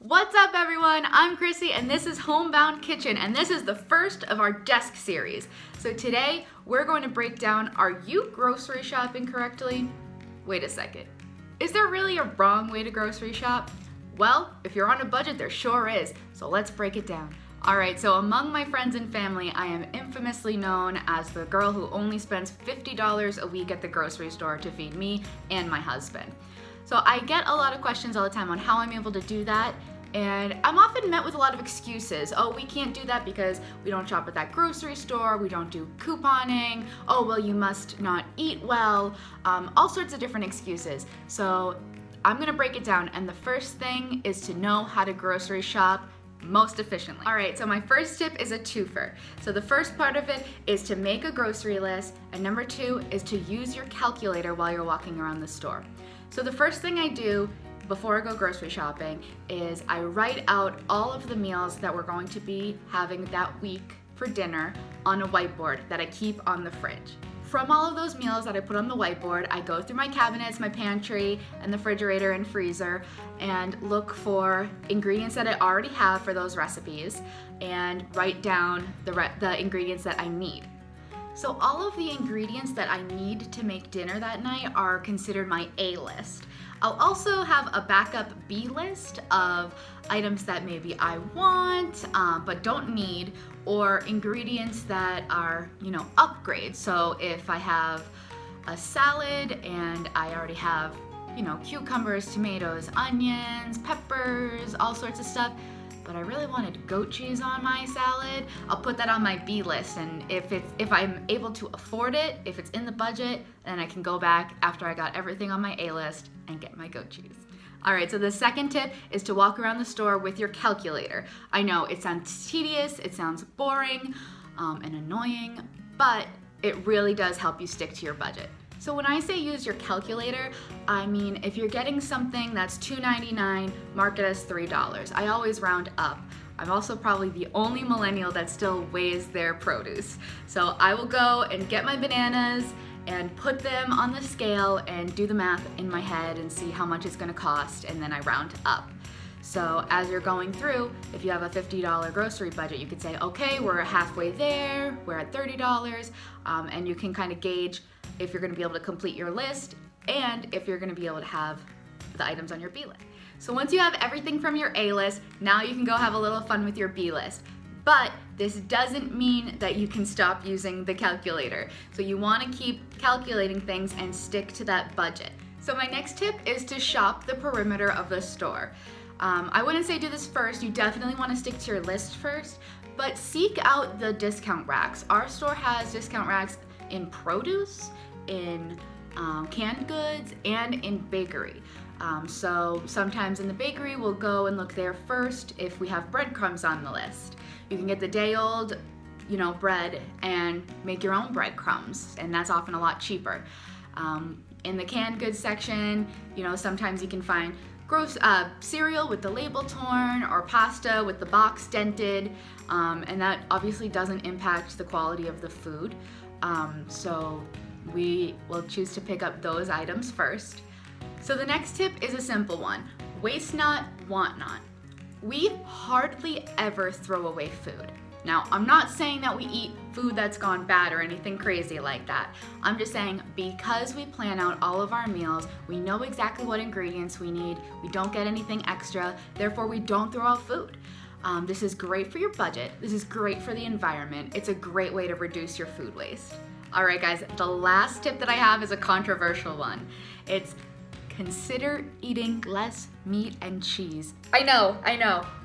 What's up everyone? I'm Chrissy and this is Homebound Kitchen and this is the first of our desk series. So today we're going to break down, are you grocery shopping correctly? Wait a second. Is there really a wrong way to grocery shop? Well, if you're on a budget, there sure is. So let's break it down. Alright, so among my friends and family, I am infamously known as the girl who only spends $50 a week at the grocery store to feed me and my husband. So I get a lot of questions all the time on how I'm able to do that, and I'm often met with a lot of excuses. Oh, we can't do that because we don't shop at that grocery store, we don't do couponing, oh, well, you must not eat well, all sorts of different excuses. So I'm gonna break it down, and the first thing is to know how to grocery shop most efficiently. All right, so my first tip is a twofer. So the first part of it is to make a grocery list, and number two is to use your calculator while you're walking around the store. So the first thing I do before I go grocery shopping is I write out all of the meals that we're going to be having that week for dinner on a whiteboard that I keep on the fridge. From all of those meals that I put on the whiteboard, I go through my cabinets, my pantry, and the refrigerator and freezer and look for ingredients that I already have for those recipes and write down the ingredients that I need. So all of the ingredients that I need to make dinner that night are considered my A list. I'll also have a backup B list of items that maybe I want but don't need, or ingredients that are, upgrades. So if I have a salad and I already have, cucumbers, tomatoes, onions, peppers, all sorts of stuff, but I really wanted goat cheese on my salad, I'll put that on my B list, and if I'm able to afford it, if it's in the budget, then I can go back after I got everything on my A list and get my goat cheese. All right, so the second tip is to walk around the store with your calculator. I know it sounds tedious, it sounds boring and annoying, but it really does help you stick to your budget. So when I say use your calculator, I mean if you're getting something that's $2.99, mark it as $3. I always round up. I'm also probably the only millennial that still weighs their produce. So I will go and get my bananas and put them on the scale and do the math in my head and see how much it's gonna cost, and then I round up. So as you're going through, if you have a $50 grocery budget, you could say, okay, we're halfway there, we're at $30, and you can kind of gauge if you're gonna be able to complete your list and if you're gonna be able to have the items on your B list. So once you have everything from your A list, now you can go have a little fun with your B list. But this doesn't mean that you can stop using the calculator. So you wanna keep calculating things and stick to that budget. So my next tip is to shop the perimeter of the store. I wouldn't say do this first, you definitely wanna stick to your list first, but seek out the discount racks. Our store has discount racks in produce, in canned goods, and in bakery. So sometimes in the bakery, we'll go and look there first if we have breadcrumbs on the list. You can get the day-old, bread and make your own breadcrumbs, and that's often a lot cheaper. In the canned goods section, sometimes you can find cereal with the label torn or pasta with the box dented, and that obviously doesn't impact the quality of the food. So we will choose to pick up those items first. So the next tip is a simple one. Waste not, want not. We hardly ever throw away food. Now, I'm not saying that we eat food that's gone bad or anything crazy like that. I'm just saying because we plan out all of our meals, we know exactly what ingredients we need, we don't get anything extra, therefore we don't throw out food. This is great for your budget, this is great for the environment, it's a great way to reduce your food waste. All right guys, the last tip that I have is a controversial one. It's consider eating less meat and cheese. I know.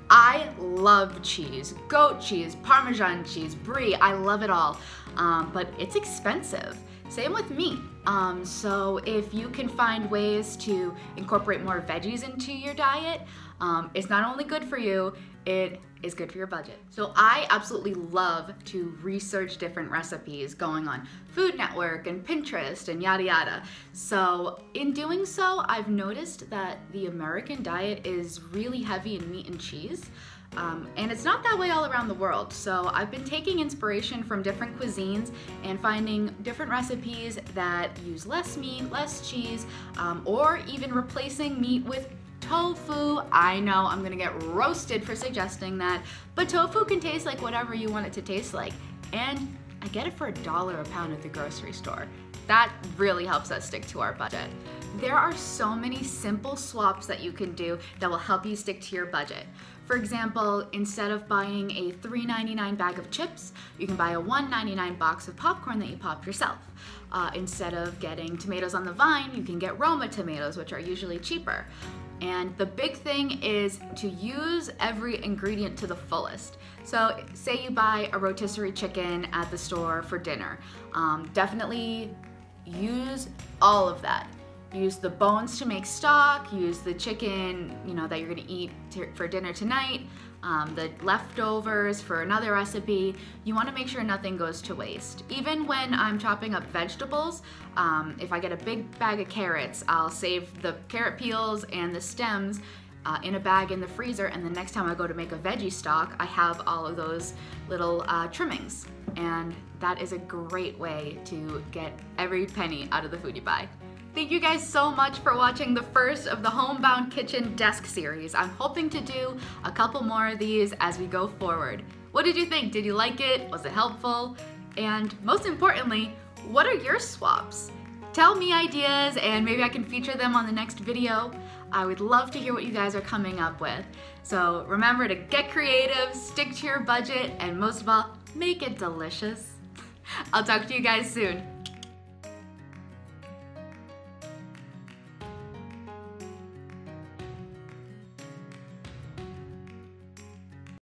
I love cheese, goat cheese, Parmesan cheese, brie, I love it all, but it's expensive. Same with meat. So if you can find ways to incorporate more veggies into your diet, it's not only good for you, it is good for your budget. So I absolutely love to research different recipes going on Food Network and Pinterest and yada yada. So in doing so, I've noticed that the American diet is really heavy in meat and cheese. And it's not that way all around the world. So I've been taking inspiration from different cuisines and finding different recipes that use less meat, less cheese, or even replacing meat with tofu. I know I'm gonna get roasted for suggesting that, but tofu can taste like whatever you want it to taste like. And I get it for $1 a pound at the grocery store. That really helps us stick to our budget. There are so many simple swaps that you can do that will help you stick to your budget. For example, instead of buying a $3.99 bag of chips, you can buy a $1.99 box of popcorn that you pop yourself. Instead of getting tomatoes on the vine, you can get Roma tomatoes, which are usually cheaper. And the big thing is to use every ingredient to the fullest. So say you buy a rotisserie chicken at the store for dinner. Definitely use all of that. Use the bones to make stock, use the chicken, that you're gonna eat for dinner tonight, the leftovers for another recipe. You wanna make sure nothing goes to waste. Even when I'm chopping up vegetables, if I get a big bag of carrots, I'll save the carrot peels and the stems in a bag in the freezer, and the next time I go to make a veggie stock, I have all of those little trimmings. And that is a great way to get every penny out of the food you buy. Thank you guys so much for watching the first of the Homebound Kitchen Desk series. I'm hoping to do a couple more of these as we go forward. What did you think? Did you like it? Was it helpful? And most importantly, what are your swaps? Tell me ideas and maybe I can feature them on the next video. I would love to hear what you guys are coming up with. So remember to get creative, stick to your budget, and most of all, make it delicious. I'll talk to you guys soon.